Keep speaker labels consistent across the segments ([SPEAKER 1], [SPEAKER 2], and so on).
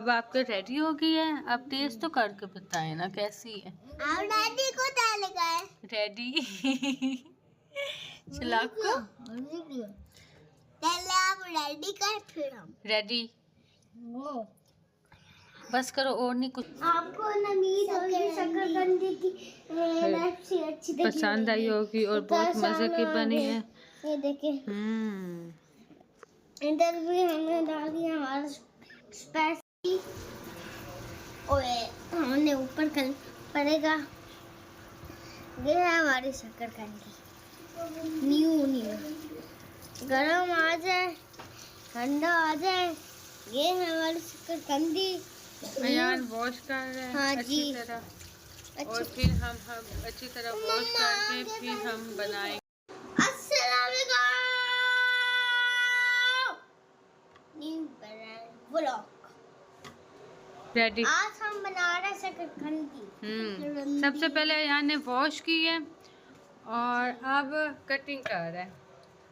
[SPEAKER 1] अब आपके रेडी हो गई है, अब टेस्ट तो करके बताएं ना कैसी है।
[SPEAKER 2] आप रेडी को डाल गए
[SPEAKER 1] रेडी चलाको
[SPEAKER 2] पहले आप रेडी कर फिर हम
[SPEAKER 1] रेडी बस करो और नहीं कुछ।
[SPEAKER 2] आपको नमीद होगी शकरकंदी की रेसिपी अच्छी लगी
[SPEAKER 1] पसंद आई होगी और बहुत मजे की बनी है।
[SPEAKER 2] ये देखिए इधर भी हमने डाल दिया हमारा स्पाइसी और हमने ऊपर कर पड़ेगा। ये है हमारी शकरकंदी न्यू गरम आ जाए ठंडा आ जाए। ये है हमारी शकरकंदी।
[SPEAKER 1] अयान वॉश कर रहे हैं
[SPEAKER 2] हाँ
[SPEAKER 1] अच्छी
[SPEAKER 2] जी।
[SPEAKER 1] तरह और फिर हम अच्छी तरह वॉश करके फिर हम बनाएंगे। रेडी
[SPEAKER 2] आज हम बना रहे हैं शकरकंदी।
[SPEAKER 1] सबसे पहले अयान ने वॉश की है और अब कटिंग कर रहा है।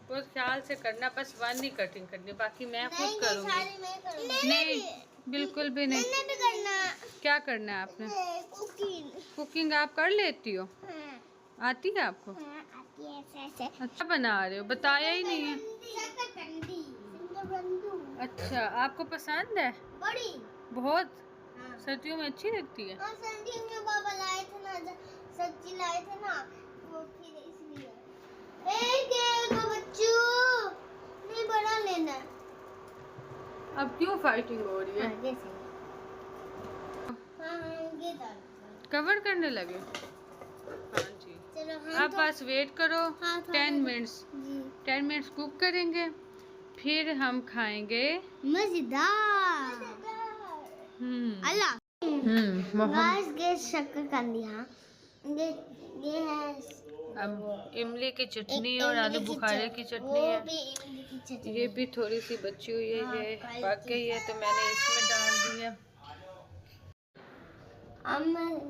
[SPEAKER 1] बहुत ख्याल से करना, बस वन ही कटिंग करनी, बाकी मैं खुद करूँगी। नहीं बिल्कुल भी नहीं।
[SPEAKER 2] मैंने भी करना।
[SPEAKER 1] क्या करना है आपने? कुकिंग आप कर लेती हो? आती है आपको?
[SPEAKER 2] आती है ऐसे।
[SPEAKER 1] अच्छा बना रहे हो, बताया ही नहीं है।
[SPEAKER 2] शकरकंदी
[SPEAKER 1] अच्छा आपको पसंद है?
[SPEAKER 2] बड़ी
[SPEAKER 1] बहुत
[SPEAKER 2] हाँ।
[SPEAKER 1] सर्दियों में अच्छी लगती है।
[SPEAKER 2] और सर्दियों में बाबा लाए थे ना, सब्जी लाए थे ना, वो फिर इसलिए एक बच्चों नहीं बड़ा लेना है।
[SPEAKER 1] अब क्यों फाइटिंग हो रही है?
[SPEAKER 2] ये
[SPEAKER 1] कवर करने लगे? हाँ जी।
[SPEAKER 2] चलो
[SPEAKER 1] अब बस वेट करो 10 मिनट्स। 10 मिनट्स कुक करेंगे फिर हम खाएंगे
[SPEAKER 2] मजेदार। अल्लाह
[SPEAKER 1] मोहम्मद
[SPEAKER 2] ये शकरकंदी। हाँ ये है
[SPEAKER 1] अब इमली की चटनी और आलू बुखारे की चटनी है।
[SPEAKER 2] भी इमली की चटनी।
[SPEAKER 1] ये भी थोड़ी सी बची हुई है, ये पक गई है तो मैंने इसमें डाल दी है।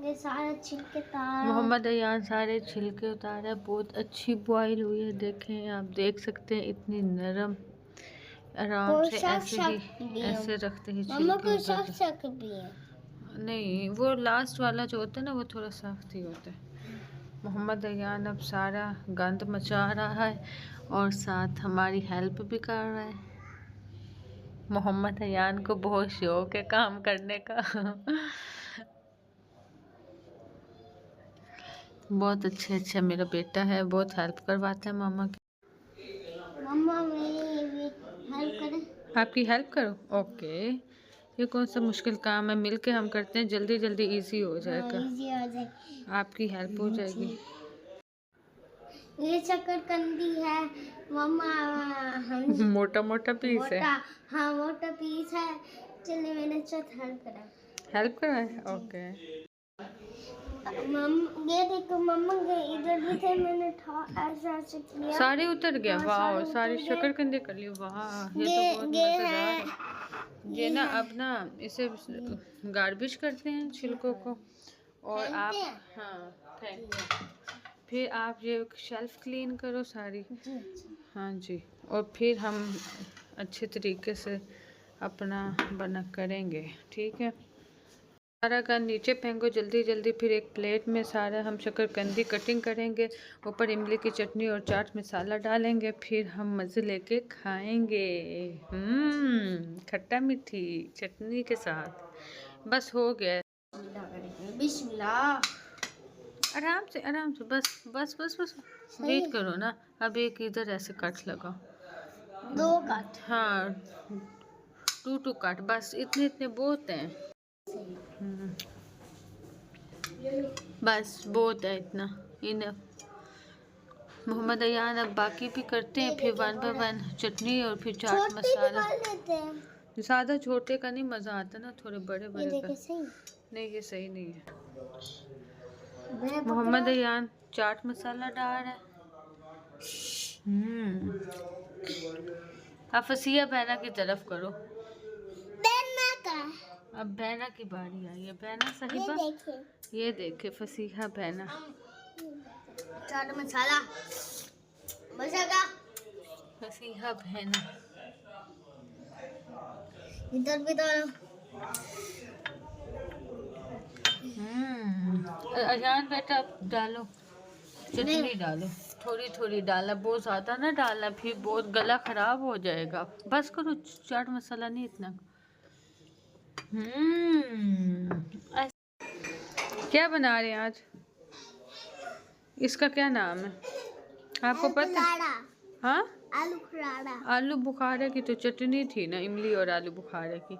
[SPEAKER 2] ये सारे छिलके तार
[SPEAKER 1] मोहम्मद अयान सारे छिलके उतारा। बहुत अच्छी बॉईल हुई है, देखें आप देख सकते हैं इतनी नरम। आराम से ऐसे रखते ही
[SPEAKER 2] छिलके भी है।
[SPEAKER 1] नहीं वो लास्ट वाला जो होता है ना वो थोड़ा सख्त ही होता है। मोहम्मद अयान अब सारा गंद मचा रहा है और साथ हमारी हेल्प भी कर रहा है। मोहम्मद अयान को बहुत शौक है काम करने का बहुत अच्छा मेरा बेटा है, बहुत हेल्प करवाता है मामा की।
[SPEAKER 2] मम्मा मेरी हेल्प करें।
[SPEAKER 1] आपकी हेल्प करो? ओके, ये कौन सा मुश्किल काम है, मिलके हम करते हैं, जल्दी जल्दी इजी हो जाएगा।
[SPEAKER 2] इजी हो जाएगी,
[SPEAKER 1] आपकी हेल्प हो जाएगी।
[SPEAKER 2] ये शकरकंदी है मम्मा। हम
[SPEAKER 1] मोटा मोटा पीस है।
[SPEAKER 2] हाँ मोटा पीस है। चलिए मैंने
[SPEAKER 1] हेल्प करा है। ओके
[SPEAKER 2] ये देखो मम्मा के इधर भी थे, मैंने ऐसा किया
[SPEAKER 1] सारे उतर गया। वाह सारी शकरकंदी कर ली। वाह ये तो बहुत मजेदार है। ये ना अब ना इसे गार्बेज करते हैं छिलकों को और आप फेंकते हैं। फिर आप ये शेल्फ क्लीन करो सारी। हाँ जी, और फिर हम अच्छे तरीके से अपना बना करेंगे, ठीक है। सारा का नीचे फेंको जल्दी जल्दी। फिर एक प्लेट में सारा हम शकरकंदी कटिंग करेंगे, ऊपर इमली की चटनी और चाट मसाला डालेंगे, फिर हम मज़े लेके खाएंगे। खट्टा मीठी चटनी के साथ। बस हो गया।
[SPEAKER 2] बिस्मिल्लाह।
[SPEAKER 1] आराम से बस बस बस बस वेट करो ना। अब एक इधर ऐसे कट लगाओ।
[SPEAKER 2] 2 कट।
[SPEAKER 1] हाँ 2 कट, बस इतने इतने बहुत हैं। बस बहुत है इतना इनफ। मोहम्मद अयान अब बाकी भी करते हैं, फिर 1 बाय 1 चटनी और फिर चाट मसाला। ज़्यादा छोटे का नहीं मज़ा आता ना, थोड़े बड़े बड़े का। नहीं ये सही नहीं है। मोहम्मद अयान चाट मसाला डाल रहा है। अब फसिया बहना की तरफ करो। अब बहना की बारी आई है। बहना साहिबा ये देखे फसीहा बहना।
[SPEAKER 2] चाट मसाला मसाला
[SPEAKER 1] फसीहा बहना
[SPEAKER 2] इधर भी डालो।
[SPEAKER 1] अजान बेटा डालो, चटनी डालो, थोड़ी थोड़ी डालना, बहुत ज़्यादा ना डालना, फिर बहुत गला खराब हो जाएगा। बस करो, चाट मसाला नहीं इतना। क्या बना रहे हैं आज? इसका क्या नाम है आपको पता? हाँ,
[SPEAKER 2] आलू खराड़ा।
[SPEAKER 1] आलू बुखारे की तो चटनी थी ना, इमली और आलू बुखारे की।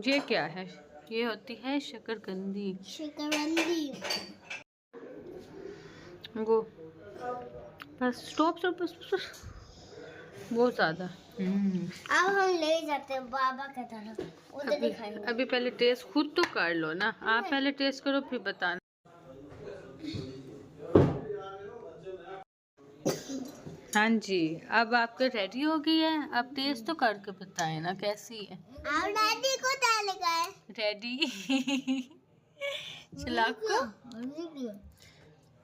[SPEAKER 1] ये क्या है? ये होती है शकरकंदी।
[SPEAKER 2] शकरकंदी।
[SPEAKER 1] वो बस स्टॉप बस बहुत ज़्यादा।
[SPEAKER 2] अब हम ले जाते हैं बाबा की तरफ, उधर दिखाएंगे।
[SPEAKER 1] अभी पहले टेस्ट खुद तो कर लो ना, आप पहले टेस्ट करो फिर बताना। हाँ जी, अब आपका रेडी हो गई है, अब टेस्ट तो करके बताएं ना कैसी है।
[SPEAKER 2] आप डैडी को डाल गए।
[SPEAKER 1] रेडी चला को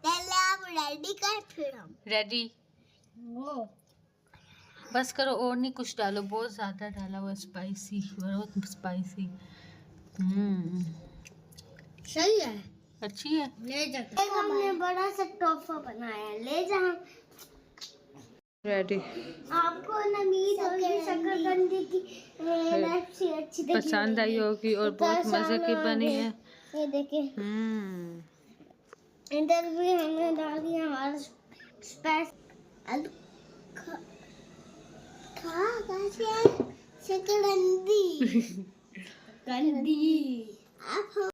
[SPEAKER 2] पहले आप रेडी कर, फिर हम
[SPEAKER 1] रेडी। बस करो, और नहीं कुछ डालो, बहुत ज़्यादा डाला हुआ, स्पाइसी, बहुत स्पाइसी।
[SPEAKER 2] सही है,
[SPEAKER 1] अच्छी है।
[SPEAKER 2] ले जाते हैं। हमने बड़ा सा टोफा बनाया, ले जाओ।
[SPEAKER 1] रेडी।
[SPEAKER 2] आपको नमीद होगी शकरकंदी की रेसिपी अच्छी
[SPEAKER 1] पसंद आई होगी और बहुत मजे की बनी है।
[SPEAKER 2] ये देखिए, इधर भी हमने डाल दिया हमारा स्पेशल शकरकंदी।